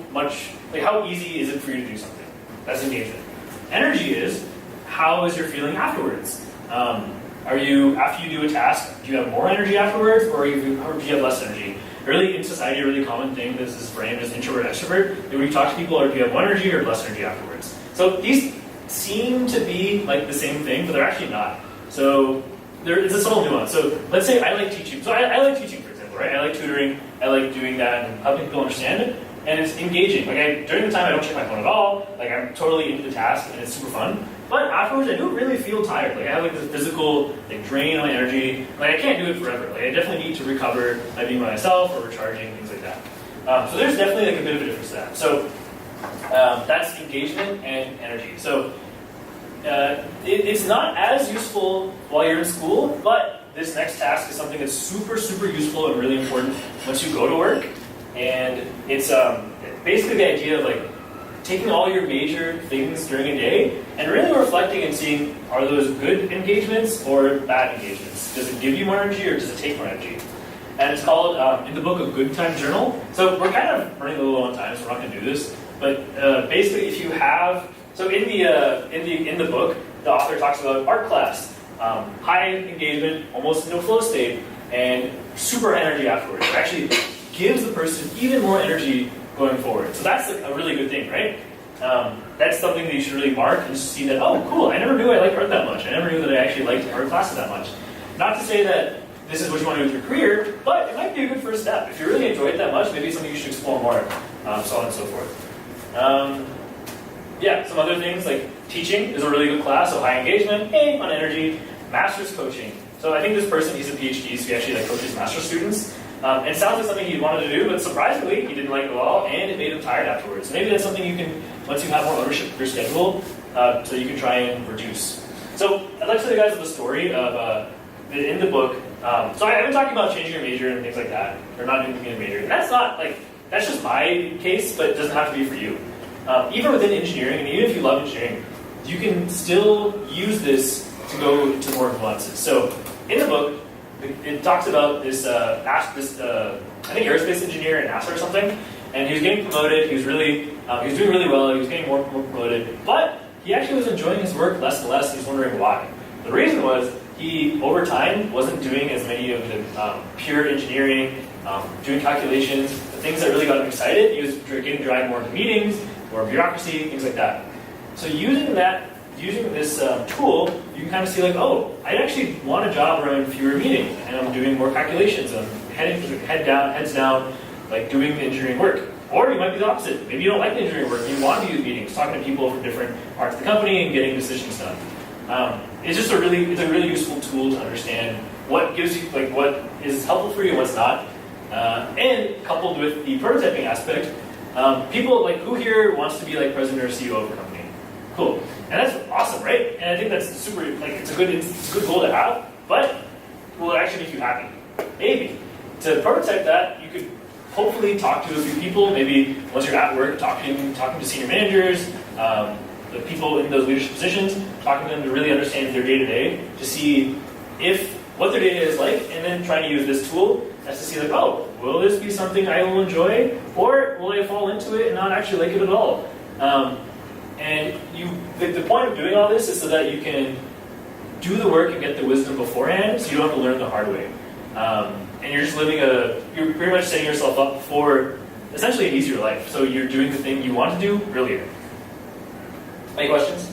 easy is it for you to do something? That's engagement. Energy is how is your feeling afterwards. Are you, after you do a task, do you have more energy afterwards, or do you have less energy? Really, in society, a really common thing is this frame is introvert, extrovert. When you talk to people, or do you have more energy or less energy afterwards? So these seem to be like the same thing, but they're actually not. So it's a subtle nuance. So let's say I like teaching. So I like teaching, for example, right? I like tutoring. I like doing that and helping people understand it. And it's engaging. During the time, I don't check my phone at all. I'm totally into the task, and it's super fun. But afterwards, I do really feel tired. I have this physical drain on my energy. I can't do it forever. I definitely need to recover by being by myself or recharging, things like that. So there's definitely a bit of a difference to that. So that's engagement and energy. So it's not as useful while you're in school, but this next task is something that's super, super useful and really important once you go to work. And it's basically the idea of taking all your major things during a day and really reflecting and seeing, are those good engagements or bad engagements? Does it give you more energy or does it take more energy? and it's called In the Book of Good Time Journal. So we're kind of running a little low on time, so we're not going to do this. But basically, if you have, so in the book, the author talks about art class, high engagement, almost no flow state, and super energy afterwards. It actually gives the person even more energy going forward. So that's a really good thing, right? That's something that you should really mark and just see that, oh, cool, I never knew I liked art that much. I never knew that I actually liked art classes that much. Not to say that this is what you want to do with your career, but it might be a good first step. If you really enjoy it that much, maybe it's something you should explore more, so on and so forth. Yeah, some other things like teaching is a really good class, so high engagement, on energy, master's coaching. So I think this person, he's a PhD, so he actually coaches master's students. And it sounds like something he wanted to do, but surprisingly, he didn't like it at all, and it made him tired afterwards. Maybe that's something you can, once you have more ownership of your schedule, so you can try and reduce. So I'd like to tell you guys the story of, in the book, so I've been talking about changing your major and things like that, or not doing a major. And that's not, that's just my case, but it doesn't have to be for you. Even within engineering, and even if you love engineering, you can still use this to go to more nuances. So in the book, it talks about this, I think aerospace engineer in NASA or something, and he was getting promoted. He was doing really well. He was getting more promoted, but he actually was enjoying his work less and less. He was wondering why. The reason was he, over time, wasn't doing as many of the pure engineering, doing calculations, the things that really got him excited. He was getting dragged more into meetings, more bureaucracy, things like that. So using this tool, you can kind of see I actually want a job where I'm in fewer meetings and I'm doing more calculations. I'm heads down, doing the engineering work. Or you might be the opposite. Maybe you don't like the engineering work. You want to use meetings, talking to people from different parts of the company and getting decisions done. It's just a really useful tool to understand what gives you what is helpful for you and what's not. And coupled with the prototyping aspect, people who here wants to be president or CEO of a company? Cool. And that's awesome, right? And I think that's super, it's a good goal to have, but will it actually make you happy? Maybe. To prototype that, you could hopefully talk to a few people, maybe once you're at work, talking to senior managers, the people in those leadership positions, talking to them to really understand their day-to-day, to see what their day-to-day is like, and then trying to use this tool as to see will this be something I will enjoy, or will I fall into it and not actually like it at all? And the point of doing all this is so that you can do the work and get the wisdom beforehand, so you don't have to learn the hard way. And you're just you're pretty much setting yourself up for essentially an easier life. So you're doing the thing you want to do earlier. Any questions?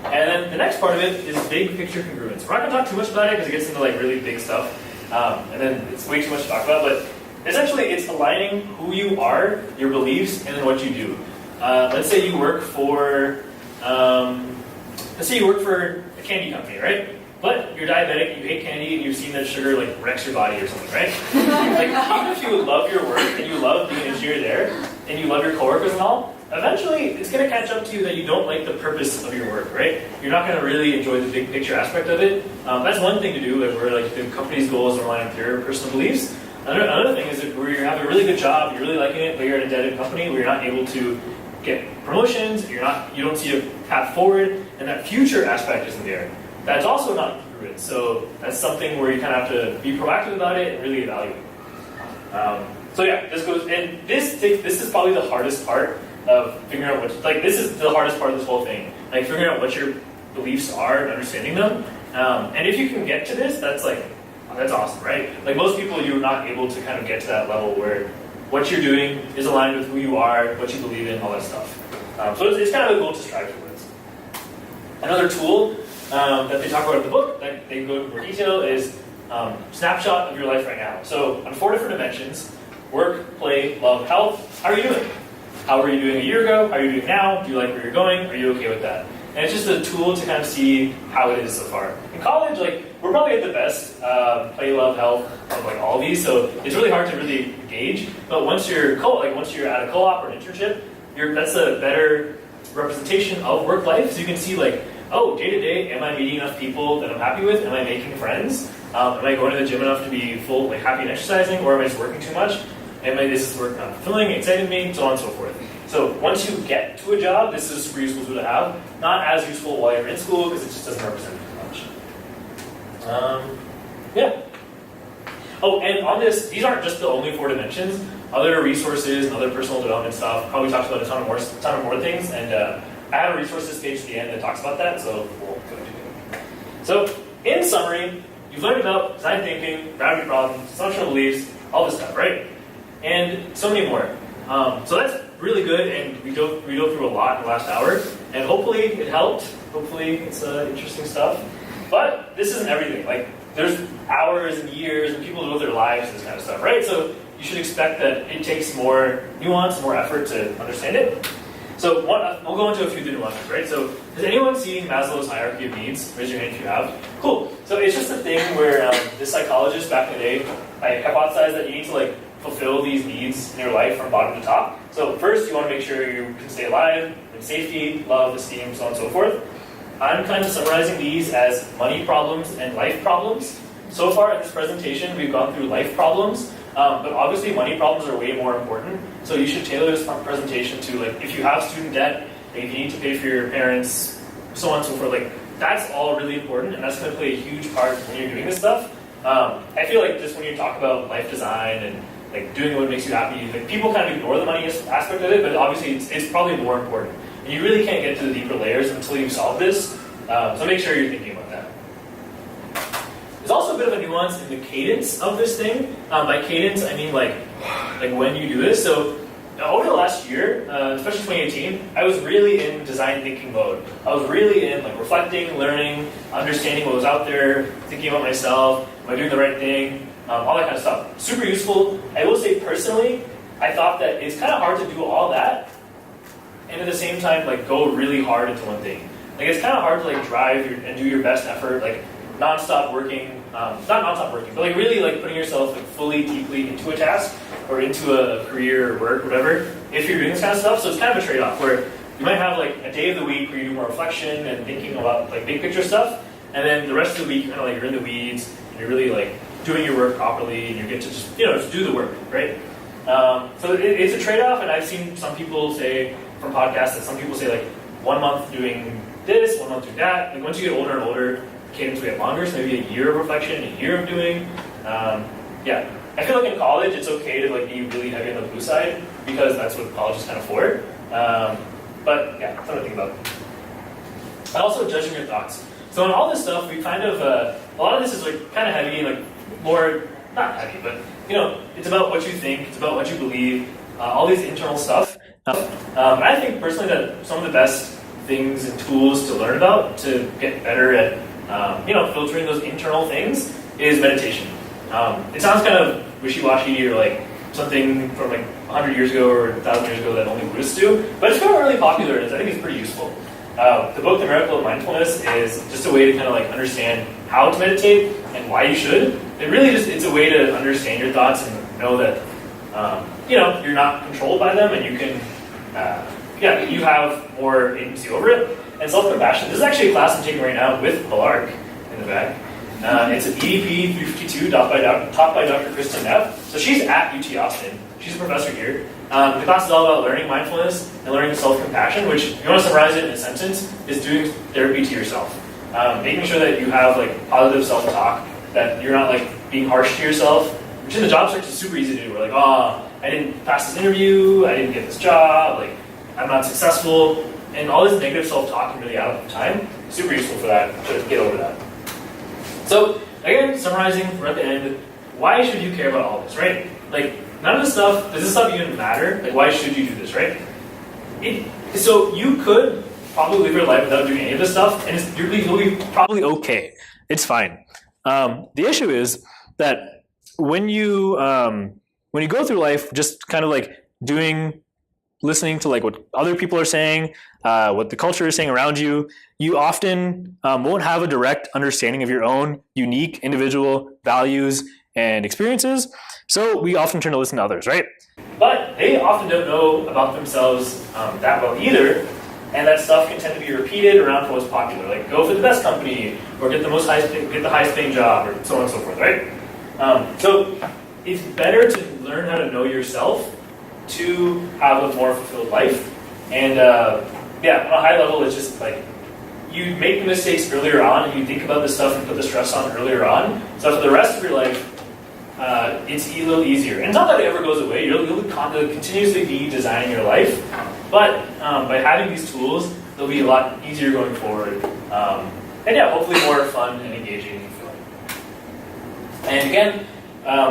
And then the next part of it is big picture congruence. We're not going to talk too much about it because it gets into really big stuff. And then it's way too much to talk about, but essentially it's aligning who you are, your beliefs, and then what you do. Let's say you work for a candy company, right? But you're diabetic, you hate candy, and you've seen that sugar wrecks your body or something, right? Even if you love your work and you love being an engineer there, and you love your coworkers and all, eventually it's going to catch up to you that you don't like the purpose of your work, right? You're not going to really enjoy the big picture aspect of it. That's one thing to do, where the company's goals are aligned with your personal beliefs. Another thing is where you have a really good job, you're really liking it, but you're in a dead-end company where you're not able to get promotions, you don't see a path forward, and that future aspect isn't there. That's also not congruent. So that's something where you kind of have to be proactive about it and really evaluate. So yeah, this is probably the hardest part of figuring out this is the hardest part of this whole thing. Figuring out what your beliefs are and understanding them. And if you can get to this, that's awesome, right? Most people, you're not able to kind of get to that level where what you're doing is aligned with who you are, what you believe in, all that stuff. So it's kind of a goal to strive towards. Another tool that they talk about in the book, that they go into more detail, is snapshot of your life right now. So on 4 different dimensions: work, play, love, health. How are you doing? How were you doing a year ago? How are you doing now? Do you like where you're going? Are you okay with that? And it's just a tool to kind of see how it is so far. In college, we're probably at the best play, love, health of all these, so it's really hard to really gauge. But once you're at a co-op or an internship, that's a better representation of work life. So you can see day to day, am I meeting enough people that I'm happy with? Am I making friends? Am I going to the gym enough to be full, happy and exercising, or am I just working too much? Is this work not fulfilling, exciting me, so on and so forth. So once you get to a job, this is a super useful tool to have. Not as useful while you're in school because it just doesn't represent too much. Yeah. Oh, and on this, these aren't just the only 4 dimensions. Other resources and other personal development stuff probably talks about a ton of more things, and I have a resources page at the end that talks about that, so we'll go into it. So, in summary, you've learned about design thinking, gravity problems, assumptional beliefs, all this stuff, right? And so many more. So that's really good, and we go through a lot in the last hour, and hopefully it helped. Hopefully it's interesting stuff. But this isn't everything. Like, there's hours and years, and people live their lives and this kind of stuff, right? So you should expect that it takes more nuance, more effort to understand it. So we'll go into a few of the nuances, right? So has anyone seen Maslow's hierarchy of needs? Raise your hand if you have. Cool. So it's just a thing where this psychologist back in the day hypothesized that you need to fulfill these needs in your life from bottom to top. So first, you want to make sure you can stay alive, and safety, love, esteem, so on and so forth. I'm kind of summarizing these as money problems and life problems. So far in this presentation, we've gone through life problems, but obviously money problems are way more important. So you should tailor this presentation to if you have student debt, if you need to pay for your parents, so on and so forth. That's all really important, and that's going to play a huge part when you're doing this stuff. I feel like just when you talk about life design and doing what makes you happy, people kind of ignore the money aspect of it, but obviously it's probably more important. And you really can't get to the deeper layers until you solve this, so make sure you're thinking about that. There's also a bit of a nuance in the cadence of this thing. By cadence, I mean when you do this. So over the last year, especially 2018, I was really in design thinking mode. I was really in reflecting, learning, understanding what was out there, thinking about myself, am I doing the right thing, all that kind of stuff. Super useful. I will say personally, I thought that it's kind of hard to do all that and at the same time go really hard into one thing. It's kind of hard to drive and do your best effort, non-stop working, not non-stop working, but really putting yourself fully, deeply into a task or into a career or work, whatever, if you're doing this kind of stuff. So it's kind of a trade-off where you might have a day of the week where you do more reflection and thinking about big picture stuff, and then the rest of the week you're kind of you're in the weeds and you're really doing your work properly and you get to just just do the work, right? So it's a trade-off, and I've seen some people say from podcasts that some people say 1 month doing this, 1 month doing that. Once you get older and older, cadence will get longer, so maybe a year of reflection, a year of doing. Yeah, I feel in college it's okay to be really heavy on the blue side because that's what college is kind of for. But yeah, something to think about. And also judging your thoughts. So in all this stuff, we kind of a lot of this is kind of heavy, more not heavy, but it's about what you think, it's about what you believe, all these internal stuff. I think personally that some of the best things and tools to learn about to get better at filtering those internal things is meditation. It sounds kind of wishy-washy or something from 100 years ago or 1,000 years ago that only Buddhists do, but it's kind of really popular and I think it's pretty useful. The book The Miracle of Mindfulness is just a way to kind of understand how to meditate and why you should. It really it's a way to understand your thoughts and know that you're not controlled by them and you can you have more agency over it. And self-compassion. This is actually a class I'm taking right now with Balark in the back. It's an EDP 352 taught by Dr. Kristen Neff. So she's at UT Austin. She's a professor here. The class is all about learning mindfulness and learning self-compassion, which, if you want to summarize it in a sentence, is doing therapy to yourself. Making sure that you have positive self-talk, that you're not being harsh to yourself, which in the job search is super easy to do. We're I didn't pass this interview, I didn't get this job, I'm not successful. And all this negative self-talk can really add up time. Super useful for that, to get over that. So, again, summarizing, we're at the end. Why should you care about all this, right? None of this stuff, does this stuff even matter? Why should you do this, right? So you could probably live your life without doing any of this stuff, and you'll be probably okay. It's fine. The issue is that when you go through life just kind of listening to what other people are saying, what the culture is saying around you, you often won't have a direct understanding of your own unique individual values and experiences. So we often turn to listen to others, right? But they often don't know about themselves that well either, and that stuff can tend to be repeated around for what's popular, go for the best company, or get the highest paying job, or so on and so forth, right? So it's better to learn how to know yourself to have a more fulfilled life. And on a high level, it's just you make the mistakes earlier on, and you think about this stuff and put the stress on earlier on. So for the rest of your life, it's a little easier. And it's not that it ever goes away. You'll continuously be designing your life, but by having these tools, they'll be a lot easier going forward. And yeah, hopefully more fun and engaging and fulfilling. And again,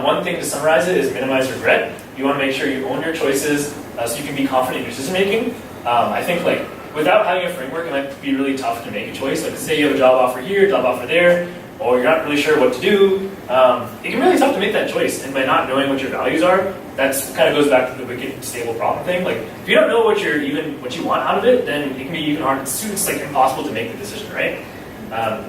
one thing to summarize it is minimize regret. You want to make sure you own your choices so you can be confident in your decision making. I think like without having a framework, it might be really tough to make a choice. Like say you have a job offer here, job offer there, or you're not really sure what to do. It can be really tough to make that choice. And by not knowing what your values are, that's kind of goes back to the wicked stable problem thing. Like if you don't know what you want out of it, then it can be even hard. It's like impossible to make the decision, right?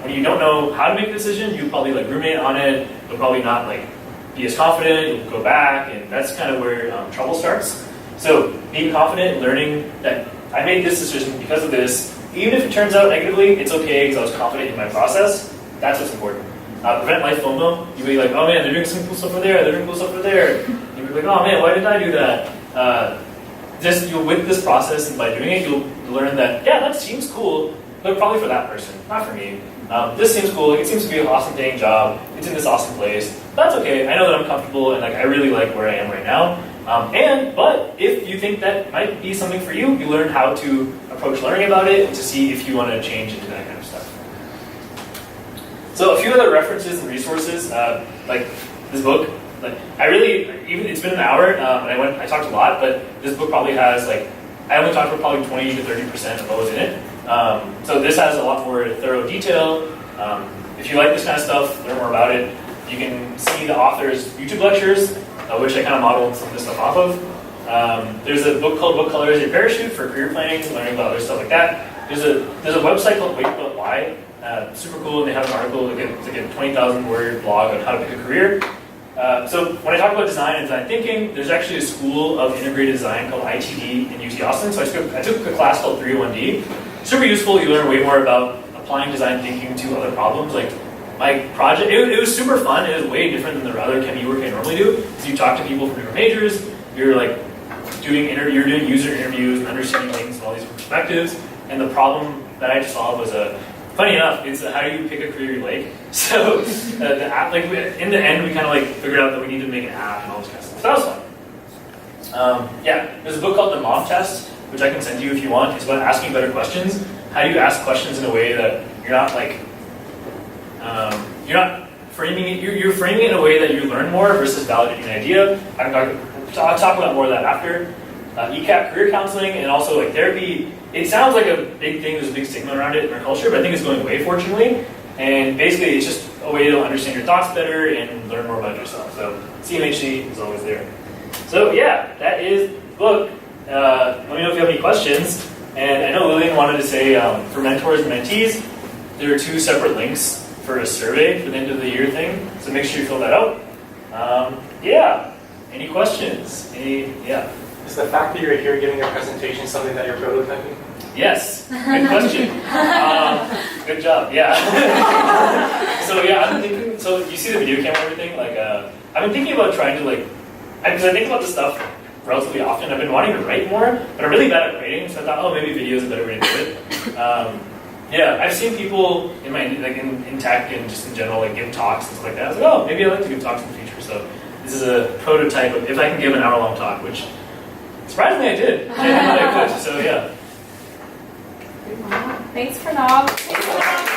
When you don't know how to make a decision, you probably like ruminate on it. You'll probably not like be as confident. You'll go back, and that's kind of where trouble starts. So being confident, learning that I made this decision because of this. Even if it turns out negatively, it's okay because I was confident in my process. That's what's important. Prevent life FOMO. You'll be like, oh man, they're doing some cool stuff over there. They're doing cool stuff over there. You'll be like, oh man, why didn't I do that? With this process and by doing it, you'll learn that yeah, that seems cool. But probably for that person, not for me. This seems cool. Like, it seems to be an awesome paying job. It's in this awesome place. That's okay. I know that I'm comfortable and like I really like where I am right now. But if you think that might be something for you, you learn how to approach learning about it to see if you want to change into that kind of stuff. So a few other references and resources, like this book. Like it's been an hour and I talked a lot, but this book probably has like I only talked about probably 20 to 30% of what was in it. So this has a lot more thorough detail. If you like this kind of stuff, learn more about it. You can see the author's YouTube lectures, which I kind of modeled some of this stuff off of. There's a book called What Color Is Your Parachute for career planning, learning about other stuff like that. There's a website called Wait But Why. Super cool, and they have an article, it's like a 20,000 word blog on how to pick a career. So when I talk about design and design thinking, there's actually a school of integrated design called ITD in UT Austin. So I took a class called 301D. Super useful. You learn way more about applying design thinking to other problems. Like my project, it was super fun. It was way different than the other ChemE work I normally do. So you talk to people from different majors. You're like doing user interviews and understanding things from all these perspectives. And the problem that I had to solve was funny enough, it's how do you pick a career you like? So the app, like in the end, we kind of like figured out that we needed to make an app and all this kind of stuff. So that was fun. Yeah, there's a book called The Mom Test, which I can send you if you want. It's about asking better questions. How do you ask questions in a way that you're not like, you're not framing it, you're framing it in a way that you learn more versus validating an idea. I'll talk about more of that after. ECAP, career counseling, and also like therapy. It sounds like a big thing, there's a big stigma around it in our culture, but I think it's going away, fortunately. And basically, it's just a way to understand your thoughts better and learn more about yourself. So CMHC is always there. So yeah, that is the book. Let me know if you have any questions. And I know Lillian wanted to say, for mentors and mentees, there are 2 separate links for a survey for the end of the year thing. So make sure you fill that out. Yeah, any questions? Yeah. Is the fact that you're here giving a presentation something that you're prototyping? Yes, good question. Good job, yeah. So yeah, I'm thinking, so you see the video camera and everything, like, I've been thinking about trying to like, because I think about this stuff relatively often. I've been wanting to write more, but I'm really bad at writing, so I thought, oh, maybe video is a better way to do it. Yeah, I've seen people in my, like in tech and just in general, like give talks and stuff like that. I was like, oh, maybe I'd like to give talks in the future. So this is a prototype of if I can give an hour-long talk, which surprisingly I did. I didn't know I could, so yeah. Thanks, Pranav.